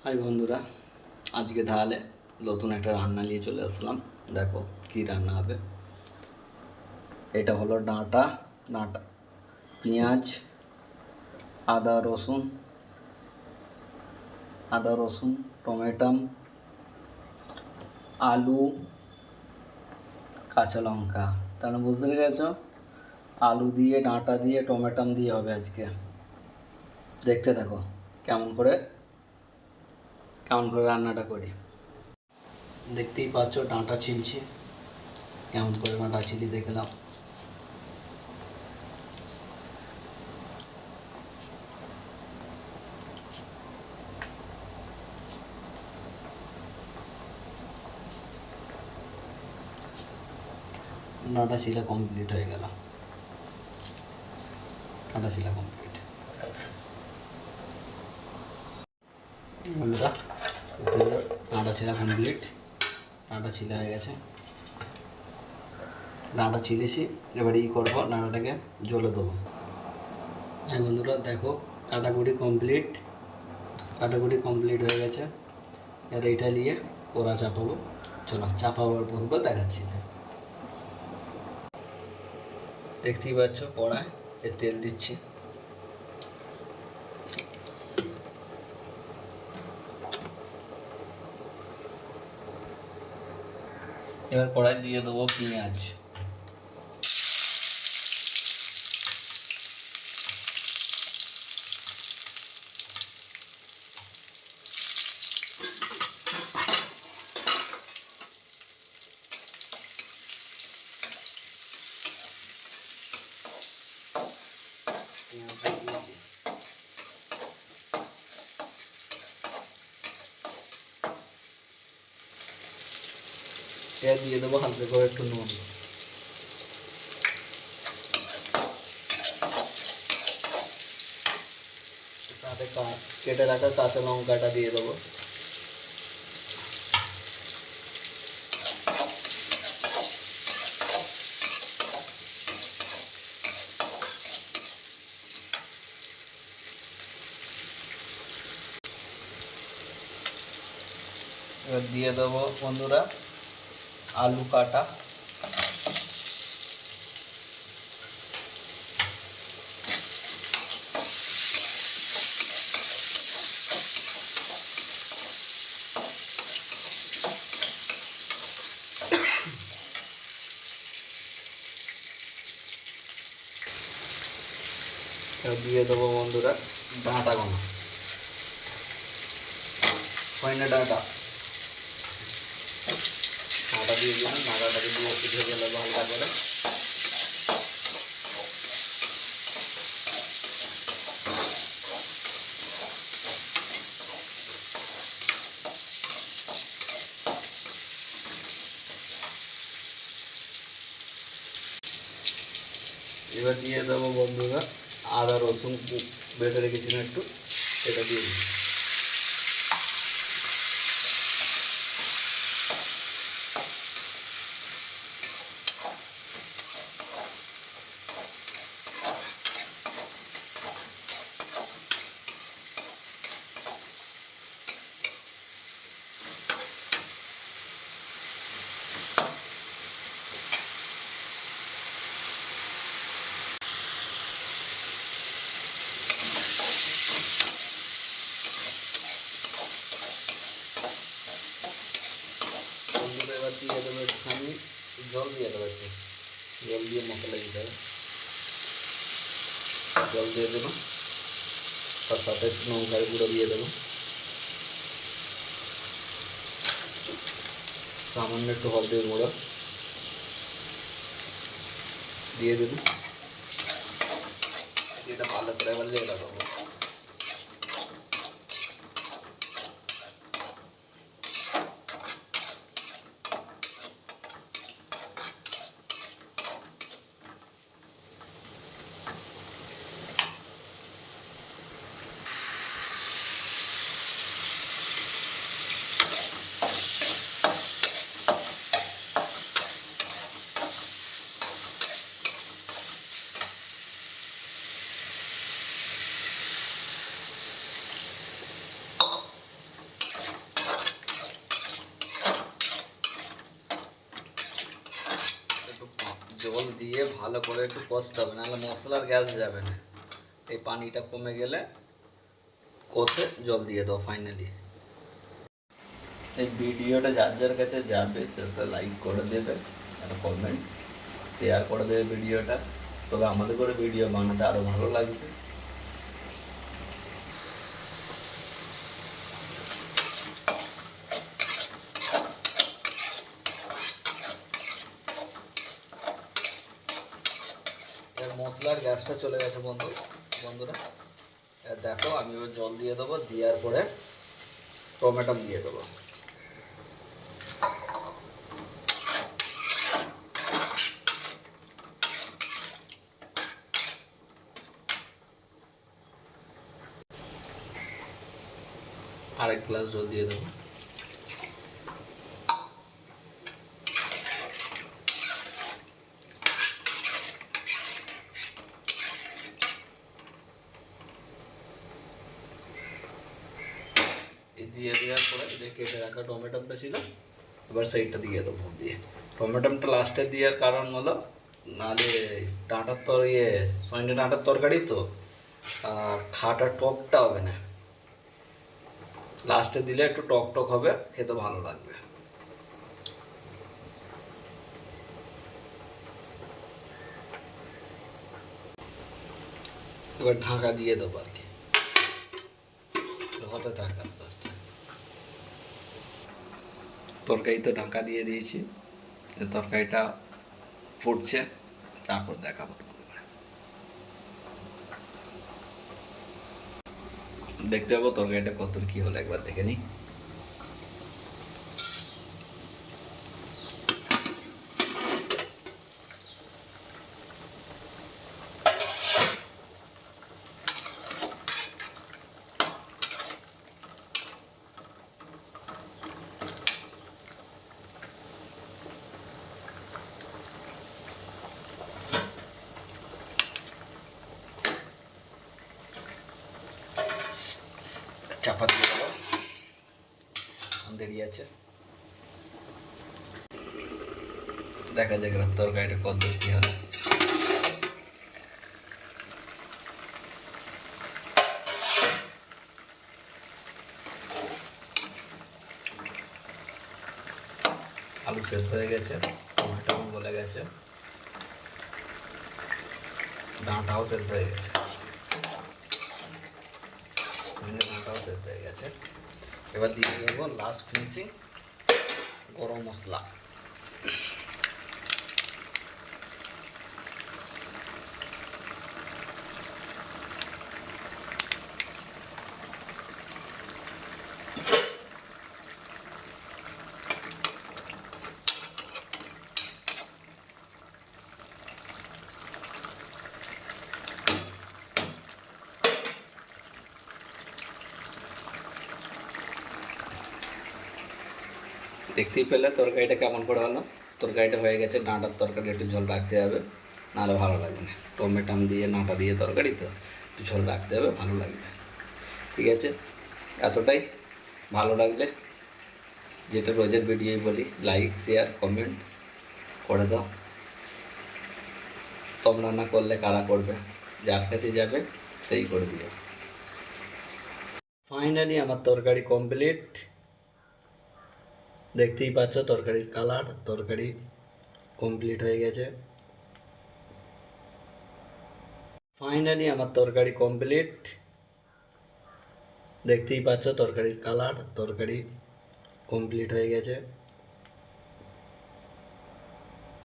High বন্ধুরা, আজকে তাহলে নতুন একটা রান্না নিয়ে চলে আসলাম। দেখো কি রান্না হবে। এটা হলো ডাঁটা, পেঁয়াজ, আদা রসুন, টমেটো, আলু, কাঁচা লঙ্কা। তাহলে বুঝতে গেছো, আলু দিয়ে, ডাঁটা দিয়ে, টমেটো দিয়ে হবে আজকে। দেখতে থাকো কেমন করে রান্নাটা করি। দেখতেই পাচ্ছ ডাঁটা ছিলছি, কেমন করে ডাঁটা ছিলি দেখলাম। ডাঁটা ছিলা কমপ্লিট হয়ে গেল। ডাঁটা ছিলা কমপ্লিট বন্ধুরা, ডাঁটা ছিলা কমপ্লিট। ডাঁটা ছিলা হয়ে গেছে। ডাঁটা ছিলেছি, এবার করবো, ডাঁটাটাকে জ্বলে দেবো। হ্যাঁ বন্ধুরা, দেখো কাটাকুটি কমপ্লিট হয়ে গেছে। এর এইটা নিয়ে কড়া চাপাবো। চলো চাপাবার পর্ব দেখাচ্ছি। দেখতেই পাচ্ছ কড়ায় তেল দিচ্ছি। এবার কড়াই দিয়ে দেবো পেঁয়াজ। এবার দিয়ে দেবো হালকা করে একটু নুন। সাথে কেটে রাখা কাঁচা লঙ্কাটা দিয়ে দেবো। এবার দিয়ে দেবো বন্ধুরা আলু কাটা। এবার দিয়ে দেবো বন্ধুরা ডাঁটা গোনা, হয় না ডাঁটা দিয়ে দিলাম। ডাঁটাটাকে দিয়ে একটু ভেজে নেবো হালকা করে। এবার দিয়ে দেবো বন্ধুরা আদা রসুন বেটে রেখেছিলাম একটু, এটা দিয়ে দিই। এবার দিয়ে দেবো একটুখানি জল দিয়ে দেবো, একটু জল দিয়ে মশলা দিতে হবে। জল দিয়ে দেবো, তার সাথে লঙ্কার গুঁড়ো দিয়ে দেবো, সামান্য একটু হলদের গুঁড়ো দিয়ে দেবো। এটা ভালো করে এবার লেগে দেবো। জল দিয়ে ভালো করে একটু কষতে হবে, নাহলে মশলার গ্যাস যাবে না। এই পানিটা কমে গেলে কষে জল দিয়ে দাও ফাইনালি। এই ভিডিওটা যার যার কাছে যাবে সে লাইক করে দেবে আর কমেন্ট শেয়ার করে দেবে ভিডিওটা, তবে আমাদের করে ভিডিও বানাতে আরও ভালো লাগবে। এর মশলার গ্যাসটা চলে গেছে বন্ধুরা। দেখো আমি ওর জল দিয়ে দেবো, দেওয়ার পরে টমেটো দিয়ে দেবো। আরেক গ্লাস জল দিয়ে দেবো। দিয়ে দেওয়ার পরে যে কেটে রাখা টমেটোটা ছিল এবার সেইটা দিয়ে দেবো। দিয়ে টমেটোটা লাস্টে দেওয়ার কারণ হলো, নাহলে ডাঁটার সজনে ডাঁটার তরকারি তো, আর খাটা টকটা হবে না। লাস্টে দিলে একটু টক টক হবে, খেতে ভালো লাগবে। এবার ঢাকা দিয়ে দেবো আর কি, হতে থাক আস্তে আস্তে। তরকারি তো ঢাকা দিয়ে দিয়েছি, তরকারিটা ফুটছে, তারপর দেখাবো তোমাদের। দেখতে পাবো তরকারিটা কত কি হলো, একবার দেখে নিই। চাপা দিয়ে দেবো, দেরি আছে, দেখা যাক এবার তরকারিটা কত কি হবে। আলু সেদ্ধ হয়ে গেছে, টমেটো গলে গেছে, ডাঁটাও সেদ্ধ হয়ে গেছে, ডাঁটাও সেদ্ধ হয়ে গেছে। এবার দিয়ে দেবো লাস্ট ফিনিশিং গরম মশলা। দেখতেই পেলে তরকারিটা কেমন করে হলো। তরকারিটা হয়ে গেছে, ডাঁটার তরকারি একটু ঝোল রাখতে হবে, নাহলে ভালো লাগবে না। টমেটো দিয়ে ডাঁটা দিয়ে তরকারি তো একটু ঝোল রাখতে হবে, ভালো লাগবে। ঠিক আছে, এতটাই। ভালো লাগলে, যেটা রোজের ভিডিওই বলি, লাইক শেয়ার কমেন্ট করে দাও। তোমরা না করলে কারা করবে? যার কাছে যাবে সেই করে দিও। ফাইনালি আমার তরকারি কমপ্লিট। দেখতেই পাচ্ছ তরকারির কালার, তরকারি কমপ্লিট হয়ে গেছে। ফাইনালি আমার তরকারি কমপ্লিট। দেখতেই পাচ্ছ তরকারির কালার, তরকারি কমপ্লিট হয়ে গেছে।